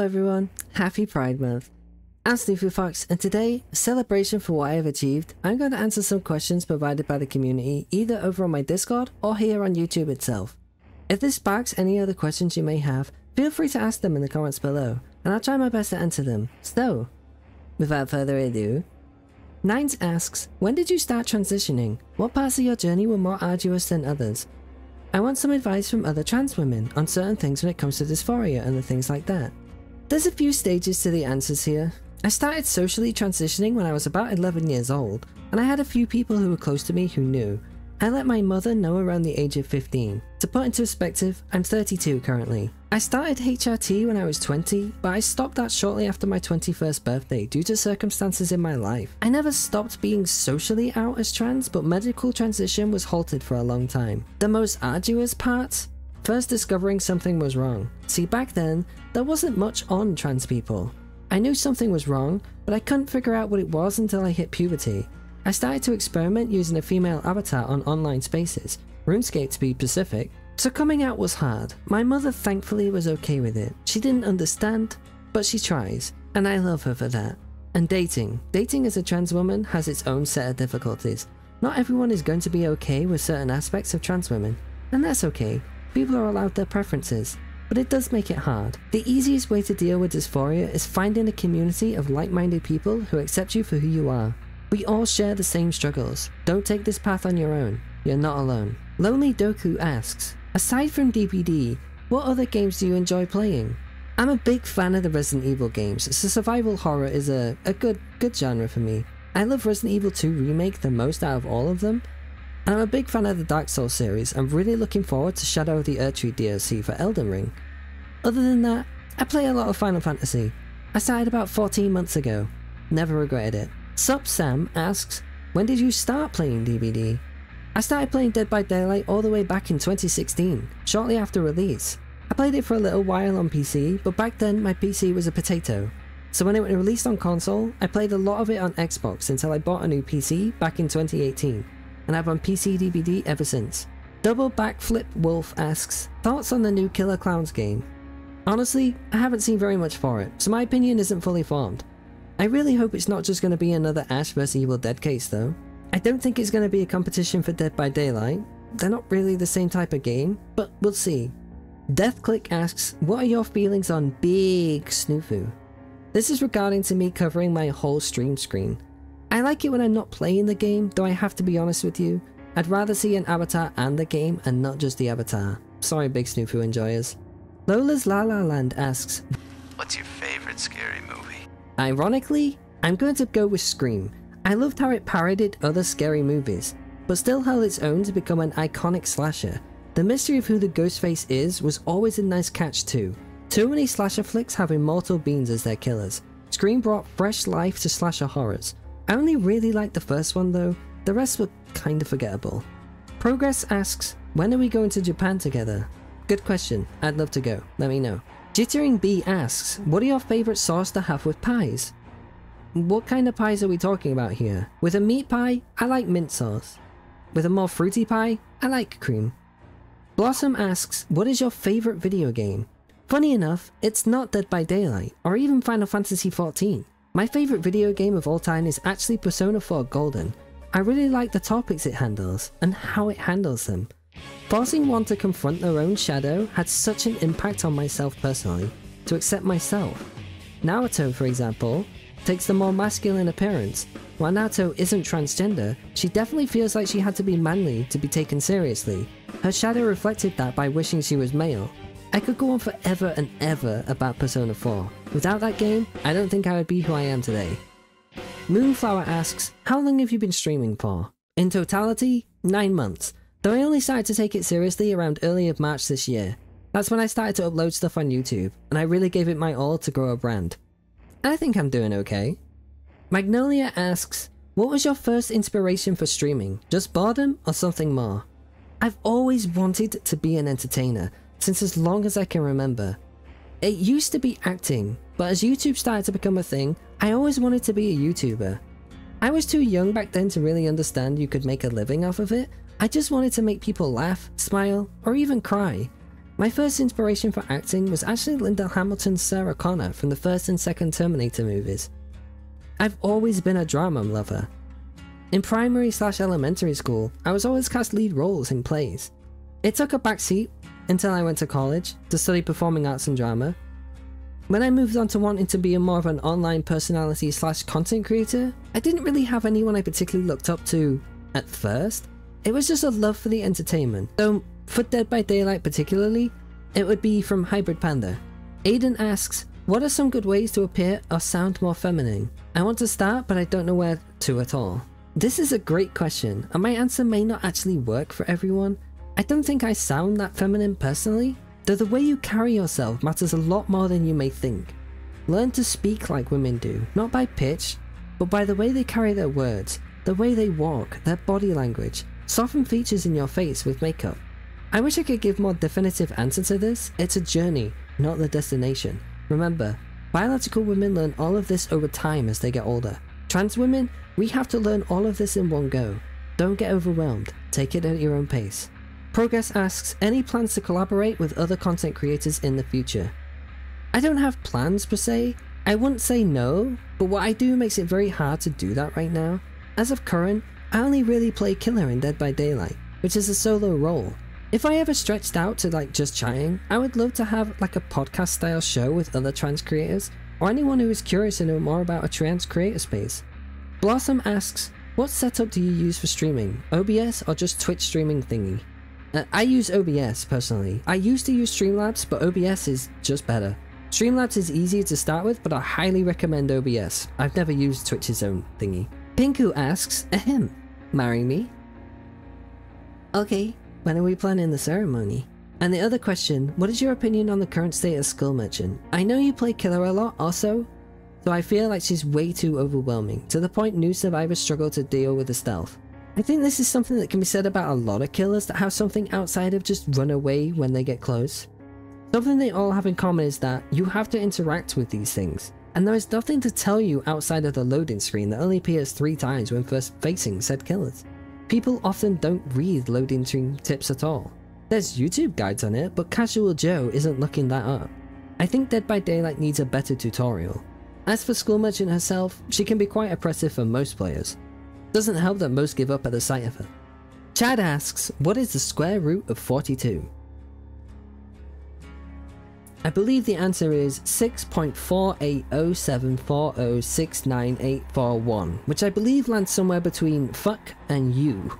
everyone, happy Pride Month. I'm Snoofy Fox, and today, a celebration for what I have achieved, I'm going to answer some questions provided by the community either over on my Discord or here on YouTube itself. If this sparks any other questions you may have, feel free to ask them in the comments below, and I'll try my best to answer them. So, without further ado, Nines asks, when did you start transitioning? What parts of your journey were more arduous than others? I want some advice from other trans women on certain things when it comes to dysphoria and the things like that. There's a few stages to the answers here. I started socially transitioning when I was about 11 years old, and I had a few people who were close to me who knew. I let my mother know around the age of 15. To put into perspective, I'm 32 currently. I started HRT when I was 20, but I stopped that shortly after my 21st birthday due to circumstances in my life. I never stopped being socially out as trans, but medical transition was halted for a long time. The most arduous part? First discovering something was wrong. See, back then, there wasn't much on trans people. I knew something was wrong, but I couldn't figure out what it was until I hit puberty. I started to experiment using a female avatar on online spaces, RuneScape to be specific, so coming out was hard. My mother thankfully was okay with it. She didn't understand, but she tries, and I love her for that. And dating. Dating as a trans woman has its own set of difficulties. Not everyone is going to be okay with certain aspects of trans women, and that's okay. People are allowed their preferences. But it does make it hard. The easiest way to deal with dysphoria is finding a community of like-minded people who accept you for who you are. We all share the same struggles. Don't take this path on your own. You're not alone. Lonely Doku asks, aside from DBD, what other games do you enjoy playing? I'm a big fan of the Resident Evil games, so survival horror is a good genre for me. I love Resident Evil 2 Remake the most out of all of them, and I'm a big fan of the Dark Souls series. I'm really looking forward to Shadow of the Erdtree DLC for Elden Ring. Other than that, I play a lot of Final Fantasy. I started about 14 months ago. Never regretted it. Sup Sam asks, when did you start playing DBD? I started playing Dead by Daylight all the way back in 2016, shortly after release. I played it for a little while on PC, but back then my PC was a potato. So when it was released on console, I played a lot of it on Xbox until I bought a new PC back in 2018. And I've on PC DBD ever since. Double Backflip Wolf asks, thoughts on the new Killer Clowns game? Honestly, I haven't seen very much for it, so my opinion isn't fully formed. I really hope it's not just going to be another Ash vs Evil Dead case though. I don't think it's going to be a competition for Dead by Daylight. They're not really the same type of game, but we'll see. Deathclick asks, what are your feelings on Big Snoofu? This is regarding to me covering my whole stream screen. I like it when I'm not playing the game, though I have to be honest with you. I'd rather see an avatar and the game and not just the avatar. Sorry Big Snoofu enjoyers. Lola's La La Land asks, what's your favorite scary movie? Ironically, I'm going to go with Scream. I loved how it parodied other scary movies, but still held its own to become an iconic slasher. The mystery of who the Ghostface is was always a nice catch too. Too many slasher flicks have immortal beings as their killers. Scream brought fresh life to slasher horrors. I only really liked the first one though, the rest were kinda forgettable. Progress asks, when are we going to Japan together? Good question, I'd love to go, let me know. Jittering B asks, what are your favourite sauce to have with pies? What kind of pies are we talking about here? With a meat pie, I like mint sauce. With a more fruity pie, I like cream. Blossom asks, what is your favourite video game? Funny enough, it's not Dead by Daylight, or even Final Fantasy XIV. My favourite video game of all time is actually Persona 4 Golden. I really like the topics it handles, and how it handles them. Forcing one to confront their own shadow had such an impact on myself personally, to accept myself. Naruto, for example, takes the more masculine appearance. While Naruto isn't transgender, she definitely feels like she had to be manly to be taken seriously. Her shadow reflected that by wishing she was male. I could go on forever and ever about Persona 4. Without that game, I don't think I would be who I am today. Moonflower asks, how long have you been streaming for? In totality, 9 months. Though I only started to take it seriously around early of March this year. That's when I started to upload stuff on YouTube, and I really gave it my all to grow a brand. I think I'm doing okay. Magnolia asks, what was your first inspiration for streaming? Just boredom or something more? I've always wanted to be an entertainer, since as long as I can remember. It used to be acting, but as YouTube started to become a thing, I always wanted to be a YouTuber. I was too young back then to really understand you could make a living off of it. I just wanted to make people laugh, smile, or even cry. My first inspiration for acting was actually Linda Hamilton's Sarah Connor from the first and second Terminator movies. I've always been a drama lover. In primary/elementary school, I was always cast lead roles in plays. It took a backseat until I went to college to study performing arts and drama. When I moved on to wanting to be more of an online personality/content creator, I didn't really have anyone I particularly looked up to at first. It was just a love for the entertainment. Though for Dead by Daylight particularly, it would be from Hybrid Panda. Aiden asks, what are some good ways to appear or sound more feminine? I want to start, but I don't know where to at all. This is a great question, and my answer may not actually work for everyone. I don't think I sound that feminine personally, though the way you carry yourself matters a lot more than you may think. Learn to speak like women do, not by pitch, but by the way they carry their words, the way they walk, their body language, soften features in your face with makeup. I wish I could give more definitive answer to this. It's a journey, not the destination. Remember, biological women learn all of this over time as they get older. Trans women, we have to learn all of this in one go. Don't get overwhelmed, take it at your own pace. Progress asks, any plans to collaborate with other content creators in the future? I don't have plans per se. I wouldn't say no, but what I do makes it very hard to do that right now. As of current, I only really play Killer in Dead by Daylight, which is a solo role. If I ever stretched out to just chatting, I would love to have like a podcast style show with other trans creators, or anyone who is curious to know more about a trans creator space. Blossom asks, what setup do you use for streaming? OBS or just Twitch streaming thingy? I use OBS personally. I used to use Streamlabs, but OBS is just better. Streamlabs is easier to start with, but I highly recommend OBS. I've never used Twitch's own thingy. Pinku asks, ahem, marry me? Okay. When are we planning the ceremony? And the other question, what is your opinion on the current state of Skull Merchant? I know you play Killer a lot also, so I feel like she's way too overwhelming, to the point new survivors struggle to deal with the stealth. I think this is something that can be said about a lot of killers that have something outside of just run away when they get close. Something they all have in common is that you have to interact with these things, and there is nothing to tell you outside of the loading screen that only appears 3 times when first facing said killers. People often don't read loading screen tips at all. There's YouTube guides on it, but Casual Joe isn't looking that up. I think Dead by Daylight needs a better tutorial. As for Skull Merchant herself, she can be quite oppressive for most players. Doesn't help that most give up at the sight of her. Chad asks, what is the square root of 42? I believe the answer is 6.480740698841, which I believe lands somewhere between fuck and you.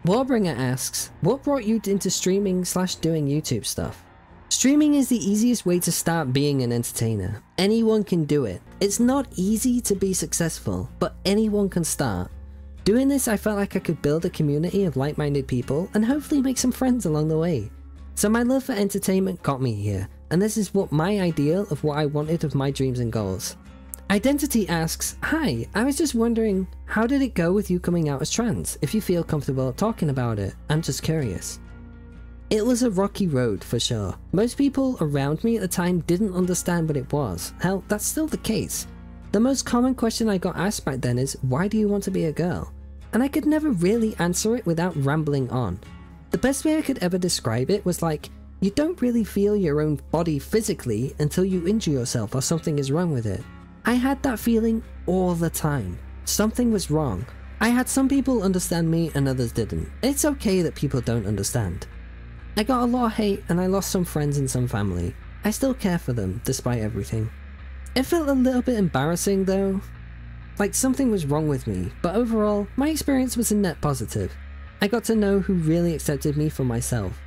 Warbringer asks, what brought you into streaming/doing YouTube stuff? Streaming is the easiest way to start being an entertainer. Anyone can do it. It's not easy to be successful, but anyone can start. Doing this, I felt like I could build a community of like-minded people and hopefully make some friends along the way. So my love for entertainment got me here, and this is what my ideal of what I wanted of my dreams and goals. Identity asks, hi, I was just wondering, how did it go with you coming out as trans? If you feel comfortable talking about it, I'm just curious. It was a rocky road for sure. Most people around me at the time didn't understand what it was. Hell, that's still the case. The most common question I got asked back then is, why do you want to be a girl? And I could never really answer it without rambling on. The best way I could ever describe it was like, you don't really feel your own body physically until you injure yourself or something is wrong with it. I had that feeling all the time. Something was wrong. I had some people understand me and others didn't. It's okay that people don't understand. I got a lot of hate and I lost some friends and some family. I still care for them despite everything. It felt a little bit embarrassing though. Like something was wrong with me, but overall, my experience was a net positive. I got to know who really accepted me for myself.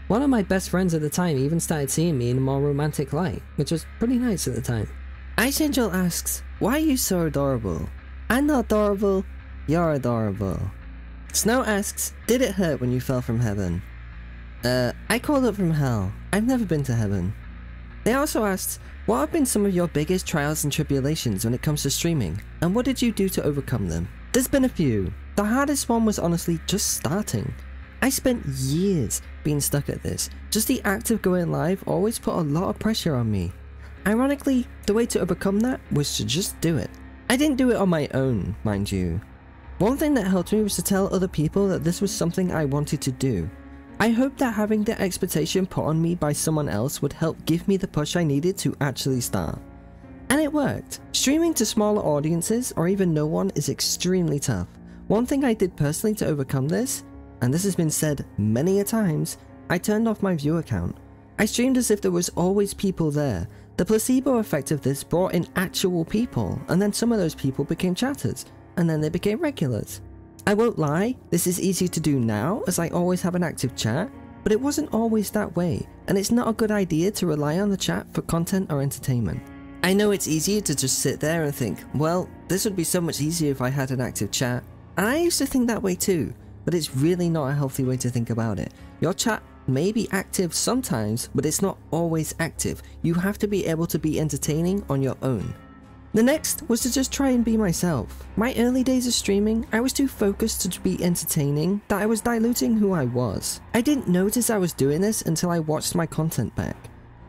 One of my best friends at the time even started seeing me in a more romantic light, which was pretty nice at the time. Ice Angel asks, why are you so adorable? I'm not adorable, you're adorable. Snow asks, did it hurt when you fell from heaven? I called up from hell. I've never been to heaven. They also asked, what have been some of your biggest trials and tribulations when it comes to streaming, and what did you do to overcome them? There's been a few. The hardest one was honestly just starting. I spent years being stuck at this. Just the act of going live always put a lot of pressure on me. Ironically, the way to overcome that was to just do it. I didn't do it on my own, mind you. One thing that helped me was to tell other people that this was something I wanted to do. I hoped that having the expectation put on me by someone else would help give me the push I needed to actually start. And it worked. Streaming to smaller audiences or even no one is extremely tough. One thing I did personally to overcome this, and this has been said many a times, I turned off my viewer count. I streamed as if there was always people there. The placebo effect of this brought in actual people, and then some of those people became chatters, and then they became regulars. I won't lie, this is easier to do now as I always have an active chat, but it wasn't always that way, and it's not a good idea to rely on the chat for content or entertainment. I know it's easier to just sit there and think, well, this would be so much easier if I had an active chat, and I used to think that way too, but it's really not a healthy way to think about it. Your chat may be active sometimes, but it's not always active. You have to be able to be entertaining on your own. The next was to just try and be myself. My early days of streaming, I was too focused to be entertaining that I was diluting who I was. I didn't notice I was doing this until I watched my content back.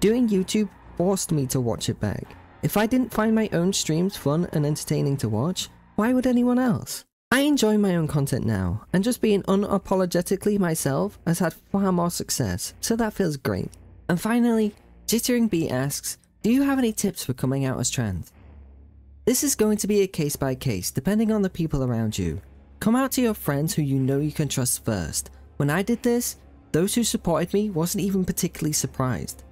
Doing YouTube forced me to watch it back. If I didn't find my own streams fun and entertaining to watch, why would anyone else? I enjoy my own content now, and just being unapologetically myself has had far more success, so that feels great. And finally, Jittering Bee asks, do you have any tips for coming out as trans? This is going to be a case by case, depending on the people around you. Come out to your friends who you know you can trust first. When I did this, those who supported me wasn't even particularly surprised.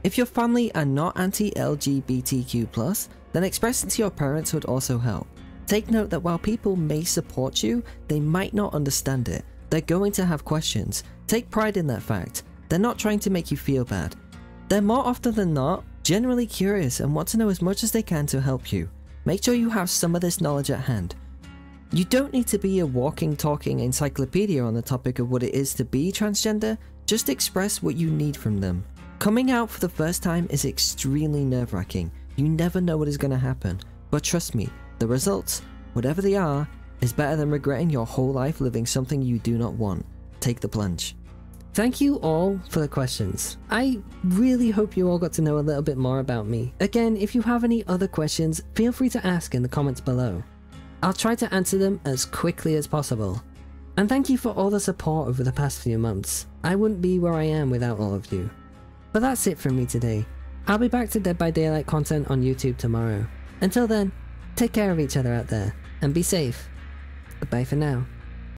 If your family are not anti-LGBTQ+, then expressing to your parents would also help. Take note that while people may support you, they might not understand it. They're going to have questions. Take pride in that fact. They're not trying to make you feel bad. They're more often than not genuinely curious and want to know as much as they can to help you. Make sure you have some of this knowledge at hand. You don't need to be a walking, talking encyclopedia on the topic of what it is to be transgender, just express what you need from them. Coming out for the first time is extremely nerve-wracking. You never know what is going to happen, but trust me, the results, whatever they are, is better than regretting your whole life living something you do not want. Take the plunge. Thank you all for the questions. I really hope you all got to know a little bit more about me. Again, if you have any other questions, feel free to ask in the comments below. I'll try to answer them as quickly as possible. And thank you for all the support over the past few months. I wouldn't be where I am without all of you. But that's it from me today. I'll be back to Dead by Daylight content on YouTube tomorrow. Until then, take care of each other out there, and be safe. Goodbye for now.